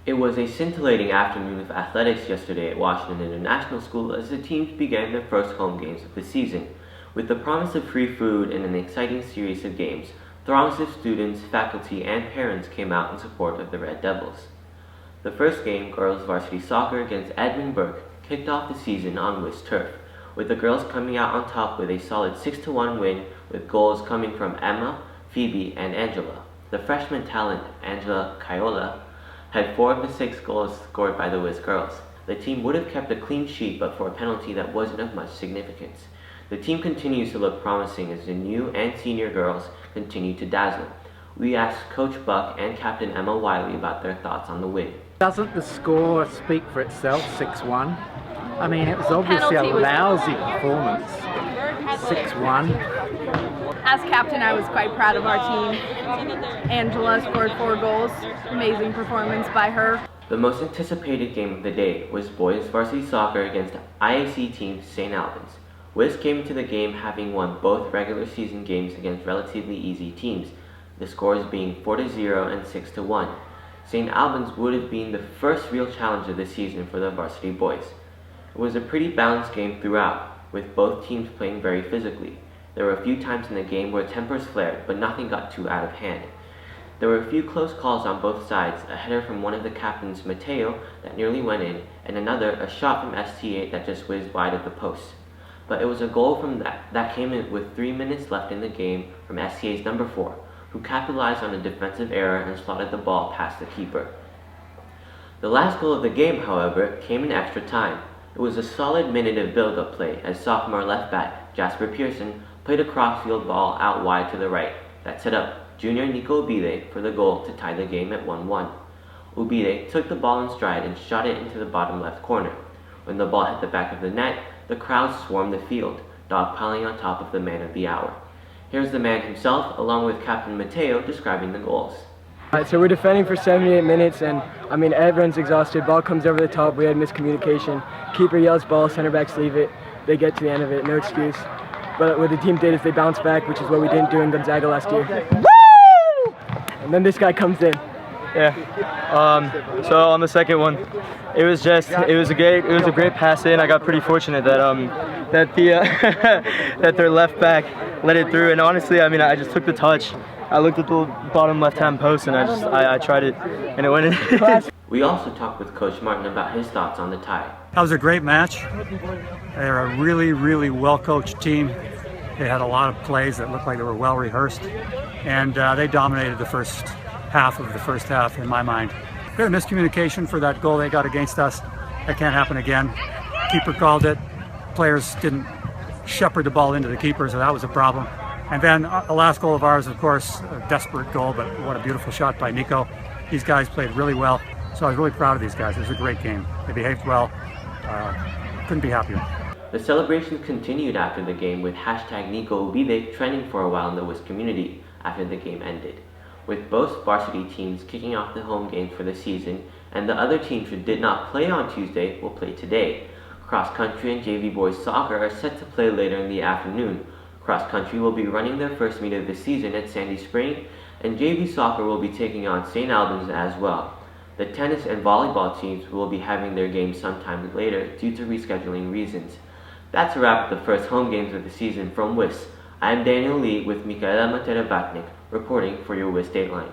It was a scintillating afternoon of athletics yesterday at Washington International School as the teams began their first home games of the season. With the promise of free food and an exciting series of games, throngs of students, faculty, and parents came out in support of the Red Devils. The first game, girls varsity soccer against Edmund Burke, kicked off the season on Wiss turf, with the girls coming out on top with a solid 6-1 win, with goals coming from Emma, Phoebe, and Angela. The freshman talent, Angela Kaiola, had 4 of the 6 goals scored by the Wiss girls. The team would have kept a clean sheet but for a penalty that wasn't of much significance. The team continues to look promising as the new and senior girls continue to dazzle. We asked Coach Buck and Captain Emma Wiley about their thoughts on the win. Doesn't the score speak for itself, 6-1? I mean, it was obviously a lousy performance, 6-1. As captain, I was quite proud of our team. Angela scored 4 goals. Amazing performance by her. The most anticipated game of the day was boys varsity soccer against IAC team St. Albans. Wiss came into the game having won both regular season games against relatively easy teams, the scores being 4-0 and 6-1. St. Albans would have been the first real challenge of the season for the varsity boys. It was a pretty balanced game throughout, with both teams playing very physically. There were a few times in the game where tempers flared, but nothing got too out of hand. There were a few close calls on both sides, a header from one of the captains, Mateo, that nearly went in, and another, a shot from ST8 that just whizzed wide of the post. But it was a goal from that came in with 3 minutes left in the game from ST8's number 4, who capitalized on a defensive error and slotted the ball past the keeper. The last goal of the game, however, came in extra time. It was a solid minute of build-up play as sophomore left back Jasper Pearson played a crossfield ball out wide to the right that set up junior Nico Ubile for the goal to tie the game at 1-1. Ubile took the ball in stride and shot it into the bottom left corner. When the ball hit the back of the net, the crowd swarmed the field, dogpiling on top of the man of the hour. Here's the man himself, along with Captain Mateo, describing the goals. Alright, so we're defending for 78 minutes, and I mean everyone's exhausted. Ball comes over the top, we had miscommunication. Keeper yells ball, center backs leave it. They get to the end of it, no excuse. But what the team did is they bounced back, which is what we didn't do in Gonzaga last year. Woo! And then this guy comes in. Yeah. So on the second one, it was a great pass in. I got pretty fortunate that their left back let it through. And honestly, I mean, I just took the touch. I looked at the bottom left-hand post and I tried it, and it went in. We also talked with Coach Martin about his thoughts on the tie. That was a great match. They're a really, really well-coached team. They had a lot of plays that looked like they were well-rehearsed, and they dominated the first half in my mind. We had a miscommunication for that goal they got against us. That can't happen again. Keeper called it. Players didn't shepherd the ball into the keeper, so that was a problem. And then the last goal of ours, of course, a desperate goal, but what a beautiful shot by Nico. These guys played really well, so I was really proud of these guys. It was a great game. They behaved well. Couldn't be happier. The celebrations continued after the game with hashtag Nico Ubile trending for a while in the Wiss community after the game ended. With both varsity teams kicking off the home games for the season, and the other teams who did not play on Tuesday will play today. Cross country and JV boys soccer are set to play later in the afternoon. Cross country will be running their first meet of the season at Sandy Spring, and JV soccer will be taking on St. Albans as well. The tennis and volleyball teams will be having their games sometime later due to rescheduling reasons. That's a wrap of the first home games of the season from Wiss. I'm Daniel Lee with Michaela Matera-Batnik reporting for your Wiss Dateline.